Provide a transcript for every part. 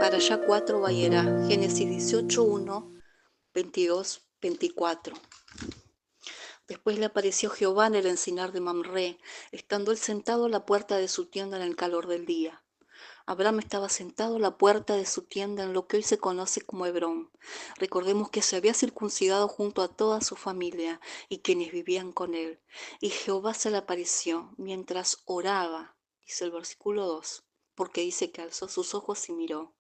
Parashá 4 Vayera, Génesis 18, 1, 22, 24. Después le apareció Jehová en el encinar de Mamre, estando él sentado a la puerta de su tienda en el calor del día. Abraham estaba sentado a la puerta de su tienda en lo que hoy se conoce como Hebrón. Recordemos que se había circuncidado junto a toda su familia y quienes vivían con él. Y Jehová se le apareció mientras oraba, dice el versículo 2, porque dice que alzó sus ojos y miró.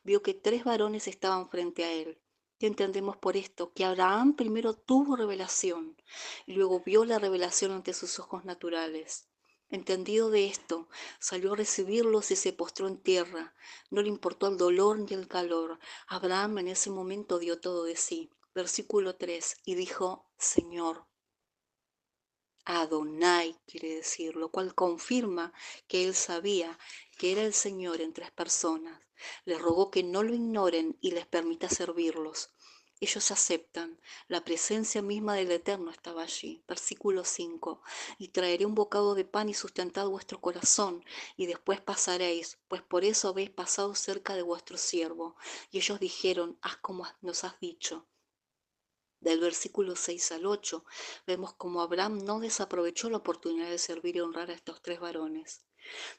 Vio que 3 varones estaban frente a él. ¿Qué entendemos por esto? Que Abraham primero tuvo revelación y luego vio la revelación ante sus ojos naturales. Entendido de esto, salió a recibirlos y se postró en tierra. No le importó el dolor ni el calor. Abraham en ese momento dio todo de sí. Versículo 3, y dijo, Señor. Adonai quiere decir, lo cual confirma que él sabía que era el Señor en 3 personas. Les rogó que no lo ignoren y les permita servirlos. Ellos aceptan, la presencia misma del Eterno estaba allí. Versículo 5, y traeré un bocado de pan y sustentad vuestro corazón, y después pasaréis, pues por eso habéis pasado cerca de vuestro siervo. Y ellos dijeron, haz como nos has dicho. Del versículo 6 al 8, vemos cómo Abraham no desaprovechó la oportunidad de servir y honrar a estos 3 varones.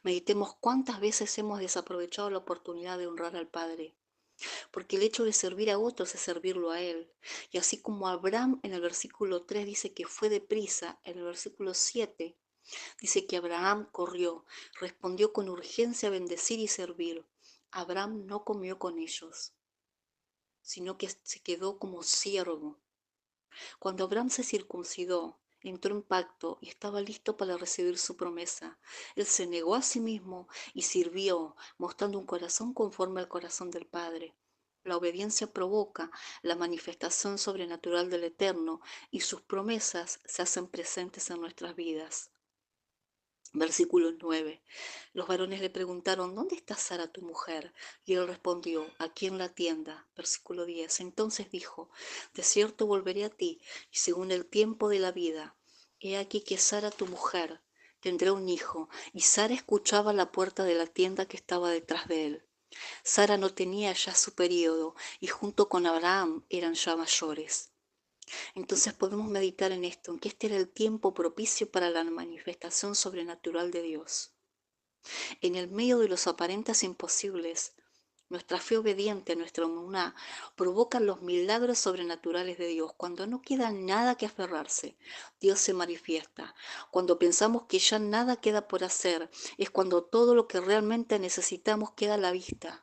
Meditemos cuántas veces hemos desaprovechado la oportunidad de honrar al Padre, porque el hecho de servir a otros es servirlo a Él. Y así como Abraham en el versículo 3 dice que fue deprisa, en el versículo 7 dice que Abraham corrió, respondió con urgencia a bendecir y servir. Abraham no comió con ellos, sino que se quedó como siervo. Cuando Abraham se circuncidó, entró en pacto y estaba listo para recibir su promesa. Él se negó a sí mismo y sirvió, mostrando un corazón conforme al corazón del Padre. La obediencia provoca la manifestación sobrenatural del Eterno y sus promesas se hacen presentes en nuestras vidas. Versículo 9. Los varones le preguntaron, ¿dónde está Sara tu mujer? Y él respondió, aquí en la tienda. Versículo 10. Entonces dijo, de cierto volveré a ti, y según el tiempo de la vida. He aquí que Sara tu mujer tendrá un hijo. Y Sara escuchaba la puerta de la tienda que estaba detrás de él. Sara no tenía ya su período, y junto con Abraham eran ya mayores. Entonces podemos meditar en esto, en que este era el tiempo propicio para la manifestación sobrenatural de Dios. En el medio de los aparentes imposibles, nuestra fe obediente, nuestra emuná, provoca los milagros sobrenaturales de Dios. Cuando no queda nada que aferrarse, Dios se manifiesta. Cuando pensamos que ya nada queda por hacer, es cuando todo lo que realmente necesitamos queda a la vista.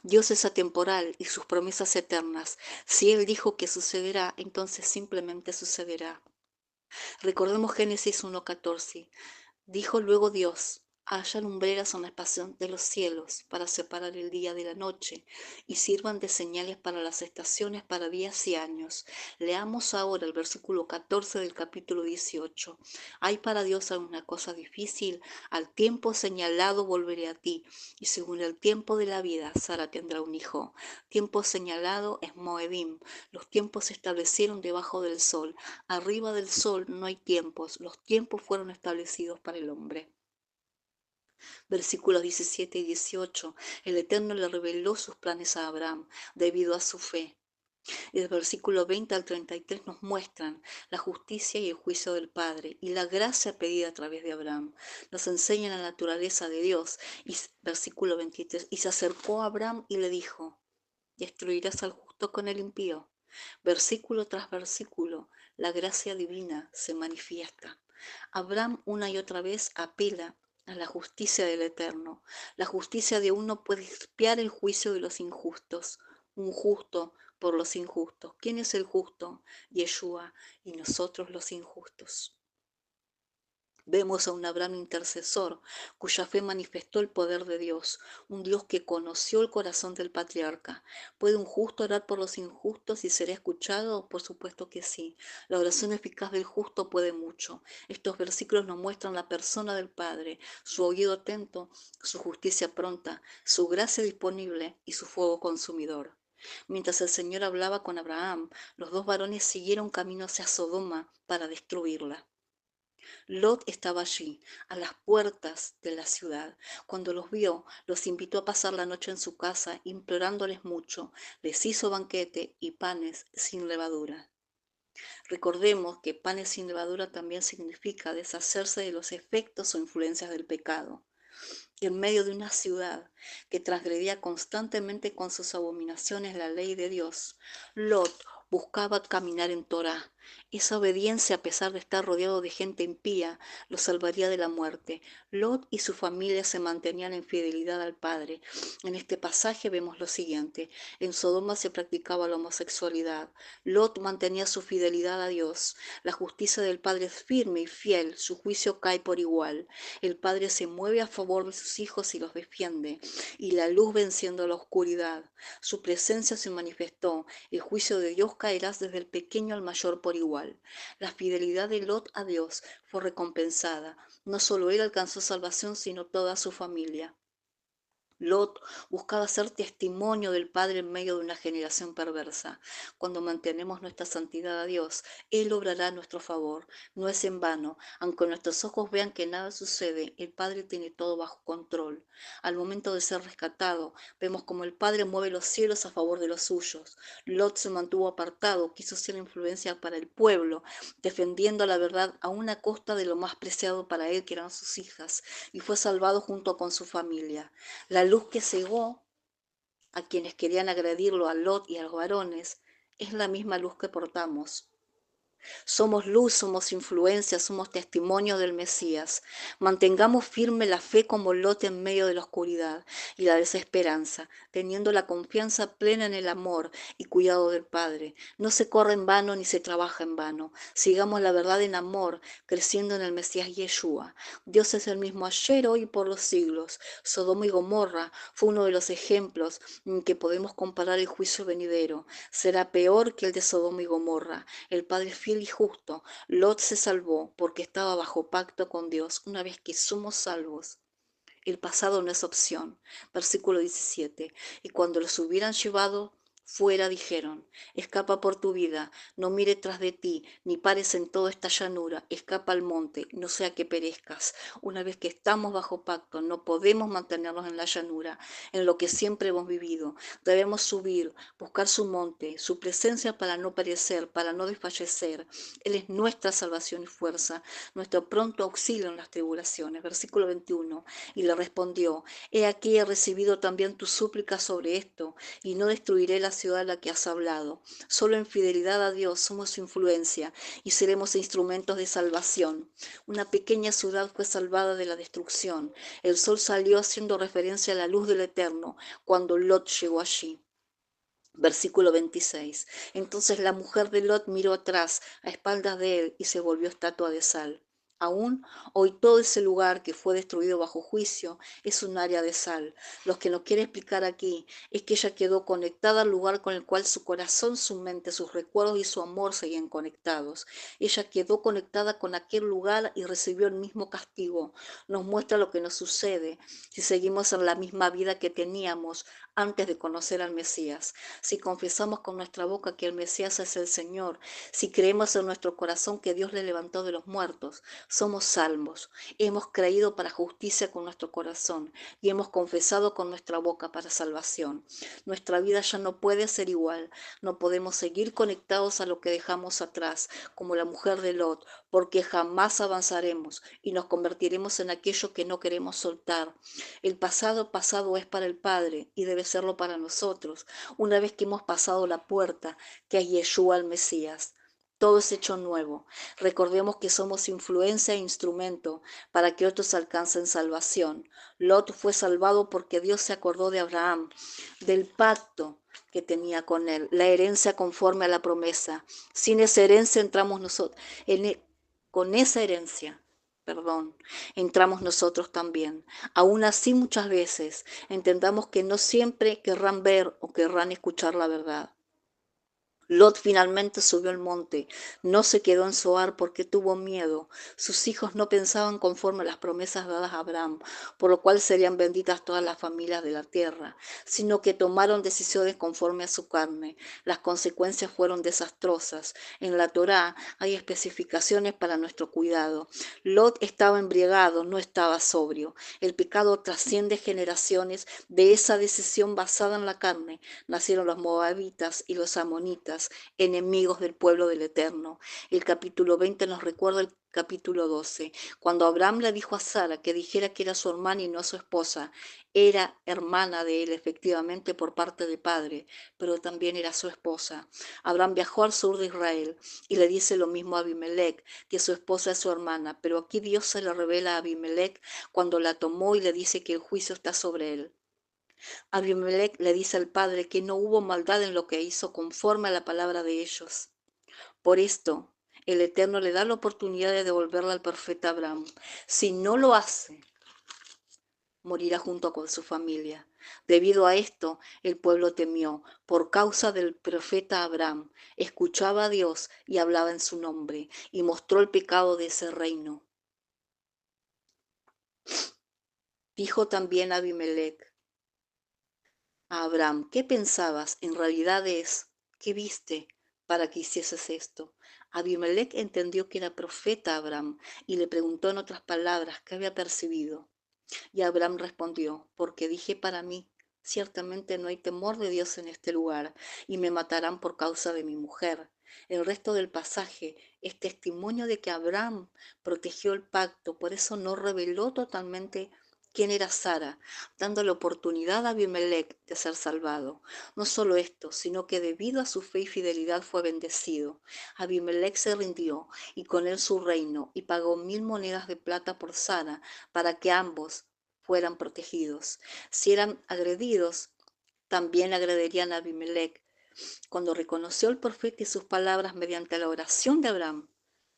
Dios es atemporal y sus promesas eternas. Si Él dijo que sucederá, entonces simplemente sucederá. Recordemos Génesis 1:14. Dijo luego Dios, haya lumbreras en la expansión de los cielos para separar el día de la noche y sirvan de señales para las estaciones, para días y años. Leamos ahora el versículo 14 del capítulo 18. ¿Hay para Dios alguna cosa difícil? Al tiempo señalado volveré a ti, y según el tiempo de la vida, Sara tendrá un hijo. Tiempo señalado es Moedim. Los tiempos se establecieron debajo del sol. Arriba del sol no hay tiempos. Los tiempos fueron establecidos para el hombre. Versículos 17 y 18. El Eterno le reveló sus planes a Abraham debido a su fe. Y del versículo 20 al 33 nos muestran la justicia y el juicio del Padre y la gracia pedida a través de Abraham. Nos enseñan la naturaleza de Dios. Y versículo 23. Y se acercó a Abraham y le dijo, destruirás al justo con el impío. Versículo tras versículo, la gracia divina se manifiesta. Abraham una y otra vez apela a la justicia del Eterno. La justicia de uno puede expiar el juicio de los injustos. Un justo por los injustos. ¿Quién es el justo? Yeshua, y nosotros los injustos. Vemos a un Abraham intercesor, cuya fe manifestó el poder de Dios, un Dios que conoció el corazón del patriarca. ¿Puede un justo orar por los injustos y será escuchado? Por supuesto que sí. La oración eficaz del justo puede mucho. Estos versículos nos muestran la persona del Padre, su oído atento, su justicia pronta, su gracia disponible y su fuego consumidor. Mientras el Señor hablaba con Abraham, los 2 varones siguieron camino hacia Sodoma para destruirla. Lot estaba allí, a las puertas de la ciudad. Cuando los vio, los invitó a pasar la noche en su casa, implorándoles mucho. Les hizo banquete y panes sin levadura. Recordemos que panes sin levadura también significa deshacerse de los efectos o influencias del pecado. Y en medio de una ciudad que transgredía constantemente con sus abominaciones la ley de Dios, Lot buscaba caminar en Torá. Esa obediencia, a pesar de estar rodeado de gente impía, lo salvaría de la muerte. Lot y su familia se mantenían en fidelidad al Padre. En este pasaje vemos lo siguiente: en Sodoma se practicaba la homosexualidad. Lot mantenía su fidelidad a Dios. La justicia del Padre es firme y fiel, su juicio cae por igual. El Padre se mueve a favor de sus hijos y los defiende, y la luz venciendo la oscuridad. Su presencia se manifestó, el juicio de Dios caerá desde el pequeño al mayor por igual. La fidelidad de Lot a Dios fue recompensada. No solo él alcanzó salvación, sino toda su familia. Lot buscaba ser testimonio del Padre en medio de una generación perversa. Cuando mantenemos nuestra santidad a Dios, Él obrará a nuestro favor. No es en vano. Aunque nuestros ojos vean que nada sucede, el Padre tiene todo bajo control. Al momento de ser rescatado, vemos como el Padre mueve los cielos a favor de los suyos. Lot se mantuvo apartado, quiso ser influencia para el pueblo, defendiendo la verdad a una costa de lo más preciado para él, que eran sus hijas, y fue salvado junto con su familia. La luz que cegó a quienes querían agredirlo, a Lot y a los varones, es la misma luz que portamos. Somos luz, somos influencia, somos testimonio del Mesías. Mantengamos firme la fe como Lot en medio de la oscuridad y la desesperanza, teniendo la confianza plena en el amor y cuidado del Padre. No se corre en vano ni se trabaja en vano. Sigamos la verdad en amor, creciendo en el Mesías Yeshua. Dios es el mismo ayer, hoy y por los siglos. Sodoma y Gomorra fue uno de los ejemplos en que podemos comparar el juicio venidero. Será peor que el de Sodoma y Gomorra. El Padre fiel y justo, Lot se salvó porque estaba bajo pacto con Dios. Una vez que somos salvos, el pasado no es opción. Versículo 17. Y cuando los hubieran llevado fuera, dijeron: escapa por tu vida, no mire tras de ti, ni pares en toda esta llanura, escapa al monte, no sea que perezcas. Una vez que estamos bajo pacto, no podemos mantenernos en la llanura, en lo que siempre hemos vivido. Debemos subir, buscar su monte, su presencia, para no perecer, para no desfallecer. Él es nuestra salvación y fuerza, nuestro pronto auxilio en las tribulaciones. Versículo 21. Y le respondió: he aquí, he recibido también tu súplica sobre esto, y no destruiré la ciudad a la que has hablado. Solo en fidelidad a Dios somos su influencia y seremos instrumentos de salvación. Una pequeña ciudad fue salvada de la destrucción. El sol salió haciendo referencia a la luz del Eterno cuando Lot llegó allí. Versículo 26. Entonces la mujer de Lot miró atrás, a espaldas de él, y se volvió estatua de sal. Aún hoy todo ese lugar que fue destruido bajo juicio es un área de sal. Lo que nos quiere explicar aquí es que ella quedó conectada al lugar con el cual su corazón, su mente, sus recuerdos y su amor seguían conectados. Ella quedó conectada con aquel lugar y recibió el mismo castigo. Nos muestra lo que nos sucede si seguimos en la misma vida que teníamos antes de conocer al Mesías. Si confesamos con nuestra boca que el Mesías es el Señor, si creemos en nuestro corazón que Dios le levantó de los muertos, somos salvos. Hemos creído para justicia con nuestro corazón y hemos confesado con nuestra boca para salvación. Nuestra vida ya no puede ser igual. No podemos seguir conectados a lo que dejamos atrás, como la mujer de Lot, porque jamás avanzaremos y nos convertiremos en aquello que no queremos soltar. El pasado pasado es para el Padre y debe serlo para nosotros, una vez que hemos pasado la puerta, que es Yeshua el Mesías. Todo es hecho nuevo. Recordemos que somos influencia e instrumento para que otros alcancen salvación. Lot fue salvado porque Dios se acordó de Abraham, del pacto que tenía con él, la herencia conforme a la promesa. Sin esa herencia entramos nosotros, con esa herencia, perdón, entramos nosotros también. Aún así, muchas veces entendamos que no siempre querrán ver o querrán escuchar la verdad. Lot finalmente subió al monte, no se quedó en Zoar porque tuvo miedo. Sus hijos no pensaban conforme a las promesas dadas a Abraham, por lo cual serían benditas todas las familias de la tierra, sino que tomaron decisiones conforme a su carne. Las consecuencias fueron desastrosas. En la Torá hay especificaciones para nuestro cuidado. Lot estaba embriagado, no estaba sobrio. El pecado trasciende generaciones. De esa decisión basada en la carne nacieron los moabitas y los amonitas, enemigos del pueblo del Eterno. El capítulo 20 nos recuerda el capítulo 12, cuando Abraham le dijo a Sara que dijera que era su hermana y no su esposa. Era hermana de él, efectivamente, por parte de padre, pero también era su esposa. Abraham viajó al sur de Israel y le dice lo mismo a Abimelech, que su esposa es su hermana, pero aquí Dios se le revela a Abimelech cuando la tomó y le dice que el juicio está sobre él. Abimelech le dice al padre que no hubo maldad en lo que hizo conforme a la palabra de ellos. Por esto, el Eterno le da la oportunidad de devolverla al profeta Abraham. Si no lo hace, morirá junto con su familia. Debido a esto, el pueblo temió. Por causa del profeta Abraham, escuchaba a Dios y hablaba en su nombre, y mostró el pecado de ese reino. Dijo también Abimelech a Abraham: ¿qué pensabas? En realidad es, ¿qué viste para que hicieses esto? Abimelech entendió que era profeta Abraham y le preguntó en otras palabras qué había percibido. Y Abraham respondió: porque dije para mí, ciertamente no hay temor de Dios en este lugar, y me matarán por causa de mi mujer. El resto del pasaje es testimonio de que Abraham protegió el pacto, por eso no reveló totalmente quién era Sara, dando la oportunidad a Abimelech de ser salvado. No solo esto, sino que debido a su fe y fidelidad fue bendecido. Abimelech se rindió, y con él su reino, y pagó 1000 monedas de plata por Sara, para que ambos fueran protegidos. Si eran agredidos, también agredirían a Abimelech. Cuando reconoció el profeta y sus palabras mediante la oración de Abraham,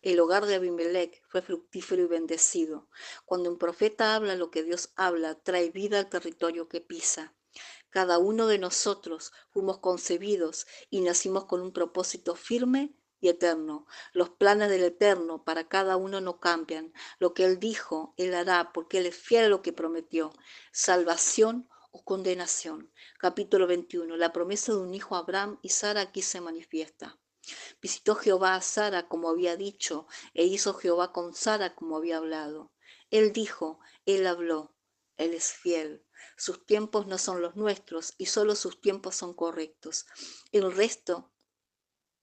el hogar de Abimelech fue fructífero y bendecido. Cuando un profeta habla lo que Dios habla, trae vida al territorio que pisa. Cada uno de nosotros fuimos concebidos y nacimos con un propósito firme y eterno. Los planes del Eterno para cada uno no cambian. Lo que Él dijo, Él hará, porque Él es fiel a lo que prometió. Salvación o condenación. Capítulo 21. La promesa de un hijo a Abraham y Sara aquí se manifiesta. Visitó Jehová a Sara como había dicho, e hizo Jehová con Sara como había hablado. Él dijo, él habló, él es fiel. Sus tiempos no son los nuestros y solo sus tiempos son correctos. El resto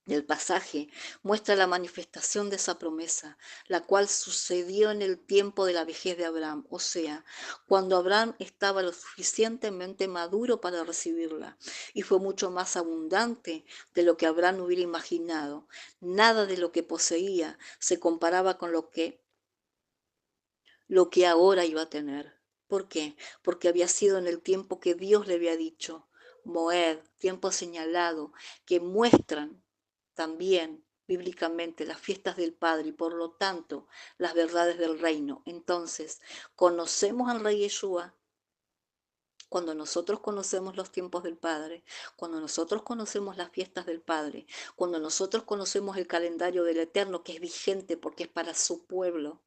del pasaje muestra la manifestación de esa promesa, la cual sucedió en el tiempo de la vejez de Abraham, o sea, cuando Abraham estaba lo suficientemente maduro para recibirla, y fue mucho más abundante de lo que Abraham hubiera imaginado. Nada de lo que poseía se comparaba con lo que ahora iba a tener. ¿Por qué? Porque había sido en el tiempo que Dios le había dicho, Moed, tiempo señalado, que muestran también bíblicamente las fiestas del Padre y por lo tanto las verdades del reino. Entonces, conocemos al Rey Yeshua. Cuando nosotros conocemos los tiempos del Padre, cuando nosotros conocemos las fiestas del Padre, cuando nosotros conocemos el calendario del Eterno que es vigente porque es para su pueblo,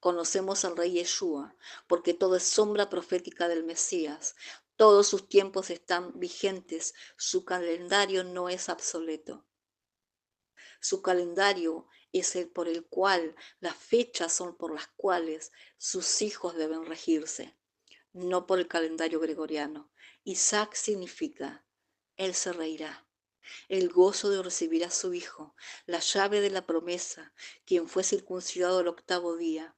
conocemos al Rey Yeshua, porque todo es sombra profética del Mesías. Todos sus tiempos están vigentes, su calendario no es obsoleto. Su calendario es el por el cual, las fechas son por las cuales sus hijos deben regirse, no por el calendario gregoriano. Isaac significa, él se reirá. El gozo de recibir a su hijo, la llave de la promesa, quien fue circuncidado al octavo día.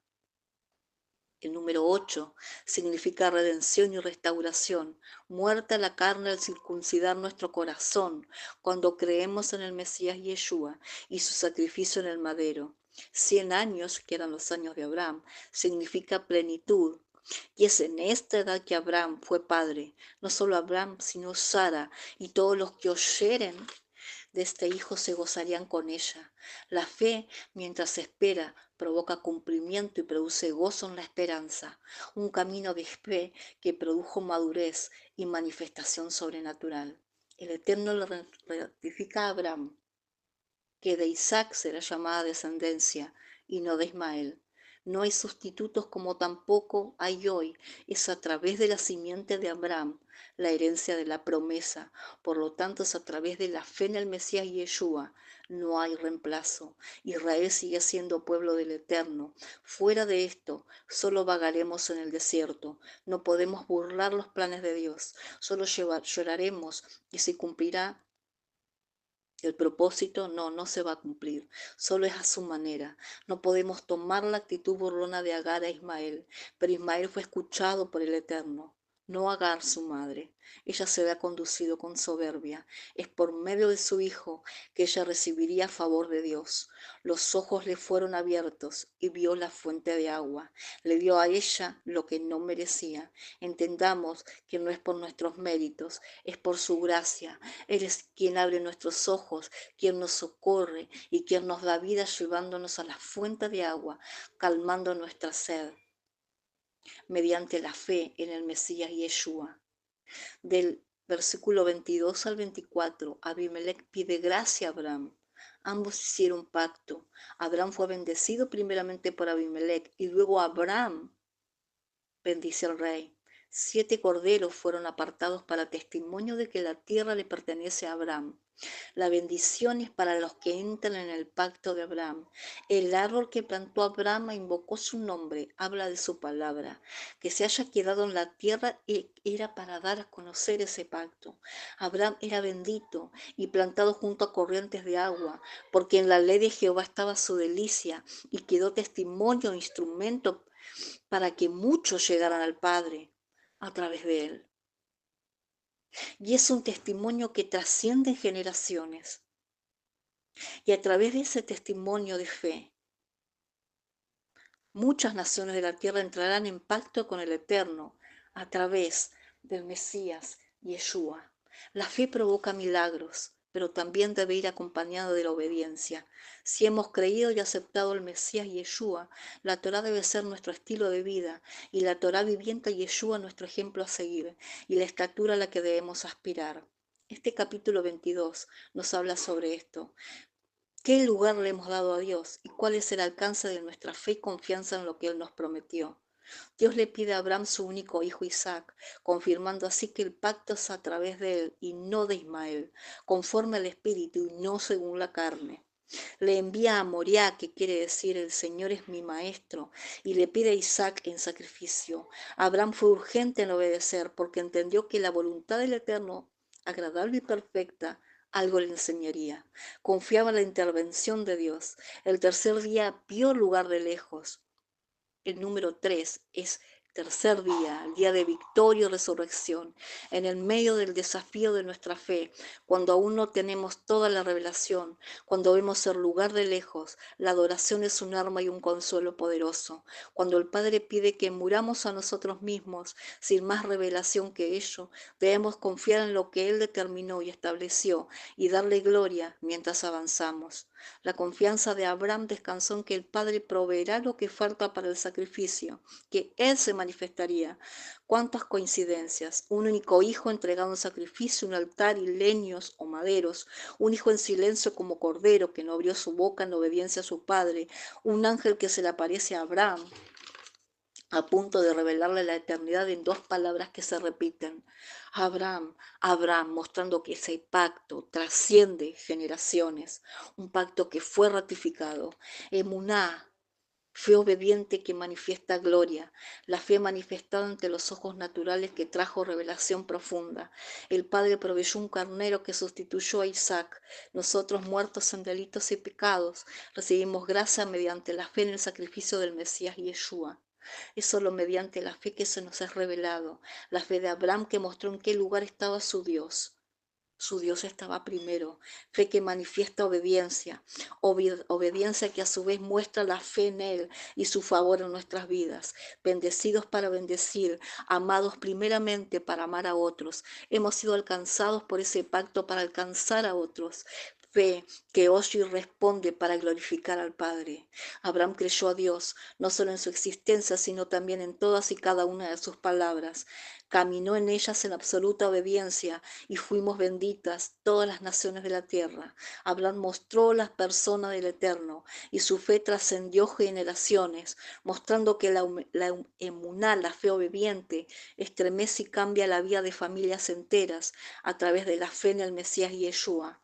El número 8 significa redención y restauración, muerta la carne al circuncidar nuestro corazón, cuando creemos en el Mesías Yeshua y su sacrificio en el madero. 100 años, que eran los años de Abraham, significa plenitud. Y es en esta edad que Abraham fue padre, no solo Abraham, sino Sara y todos los que oyeren de este hijo se gozarían con ella. La fe, mientras se espera, provoca cumplimiento y produce gozo en la esperanza, un camino de fe que produjo madurez y manifestación sobrenatural. El Eterno le ratifica a Abraham que de Isaac será llamada descendencia y no de Ismael. No hay sustitutos como tampoco hay hoy. Es a través de la simiente de Abraham la herencia de la promesa. Por lo tanto, es a través de la fe en el Mesías Yeshua. No hay reemplazo. Israel sigue siendo pueblo del Eterno. Fuera de esto, solo vagaremos en el desierto. No podemos burlar los planes de Dios. Solo lloraremos y se cumplirá el propósito no se va a cumplir, solo es a su manera. No podemos tomar la actitud burlona de Agar a Ismael, pero Ismael fue escuchado por el Eterno, no Agar su madre. Ella se había conducido con soberbia. Es por medio de su hijo que ella recibiría favor de Dios. Los ojos le fueron abiertos y vio la fuente de agua. Le dio a ella lo que no merecía. Entendamos que no es por nuestros méritos, es por su gracia. Eres quien abre nuestros ojos, quien nos socorre y quien nos da vida llevándonos a la fuente de agua, calmando nuestra sed mediante la fe en el Mesías Yeshua. Del versículo 22 al 24, Abimelech pide gracia a Abraham. Ambos hicieron pacto. Abraham fue bendecido primeramente por Abimelech y luego Abraham bendice al rey. 7 corderos fueron apartados para testimonio de que la tierra le pertenece a Abraham. La bendición es para los que entran en el pacto de Abraham. El árbol que plantó Abraham e invocó su nombre, habla de su palabra. Que se haya quedado en la tierra era para dar a conocer ese pacto. Abraham era bendito y plantado junto a corrientes de agua, porque en la ley de Jehová estaba su delicia y quedó testimonio, instrumento para que muchos llegaran al Padre a través de él. Y es un testimonio que trasciende generaciones. Y a través de ese testimonio de fe, muchas naciones de la tierra entrarán en pacto con el Eterno a través del Mesías Yeshua. La fe provoca milagros, pero también debe ir acompañada de la obediencia. Si hemos creído y aceptado al Mesías Yeshua, la Torá debe ser nuestro estilo de vida y la Torá viviente Yeshua nuestro ejemplo a seguir y la estatura a la que debemos aspirar. Este capítulo 22 nos habla sobre esto. ¿Qué lugar le hemos dado a Dios y cuál es el alcance de nuestra fe y confianza en lo que Él nos prometió? Dios le pide a Abraham su único hijo Isaac, confirmando así que el pacto es a través de él y no de Ismael, conforme al Espíritu y no según la carne. Le envía a Moriah, que quiere decir el Señor es mi maestro, y le pide a Isaac en sacrificio. Abraham fue urgente en obedecer porque entendió que la voluntad del Eterno, agradable y perfecta, algo le enseñaría. Confiaba en la intervención de Dios. El tercer día vio el lugar de lejos. El número 3 es tercer día, el día de victoria y resurrección, en el medio del desafío de nuestra fe, cuando aún no tenemos toda la revelación, cuando vemos el lugar de lejos, la adoración es un arma y un consuelo poderoso. Cuando el Padre pide que muramos a nosotros mismos sin más revelación que ello, debemos confiar en lo que Él determinó y estableció y darle gloria mientras avanzamos. La confianza de Abraham descansó en que el Padre proveerá lo que falta para el sacrificio, que Él se manifestaría. ¿Cuántas coincidencias? Un único hijo entregado en sacrificio, un altar y leños o maderos, un hijo en silencio como cordero que no abrió su boca en obediencia a su padre, un ángel que se le aparece a Abraham a punto de revelarle la eternidad en 2 palabras que se repiten. Abraham, Abraham, mostrando que ese pacto trasciende generaciones, un pacto que fue ratificado. Emuná, fe obediente que manifiesta gloria, la fe manifestada ante los ojos naturales que trajo revelación profunda. El Padre proveyó un carnero que sustituyó a Isaac. Nosotros, muertos en delitos y pecados, recibimos gracia mediante la fe en el sacrificio del Mesías Yeshua. Es solo mediante la fe que se nos es revelado, la fe de Abraham que mostró en qué lugar estaba su Dios. Su Dios estaba primero, fe que manifiesta obediencia, obediencia que a su vez muestra la fe en Él y su favor en nuestras vidas, bendecidos para bendecir, amados primeramente para amar a otros. Hemos sido alcanzados por ese pacto para alcanzar a otros. fe que oye y responde para glorificar al Padre. Abraham creyó a Dios, no solo en su existencia, sino también en todas y cada una de sus palabras. Caminó en ellas en absoluta obediencia y fuimos benditas todas las naciones de la tierra. Abraham mostró las personas del Eterno y su fe trascendió generaciones, mostrando que la emuná, la fe obediente, estremece y cambia la vida de familias enteras a través de la fe en el Mesías Yeshua.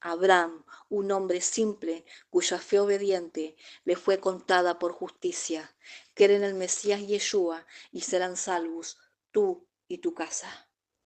Abraham, un hombre simple, cuya fe obediente le fue contada por justicia. Cree en el Mesías Yeshua y serán salvos tú y tu casa.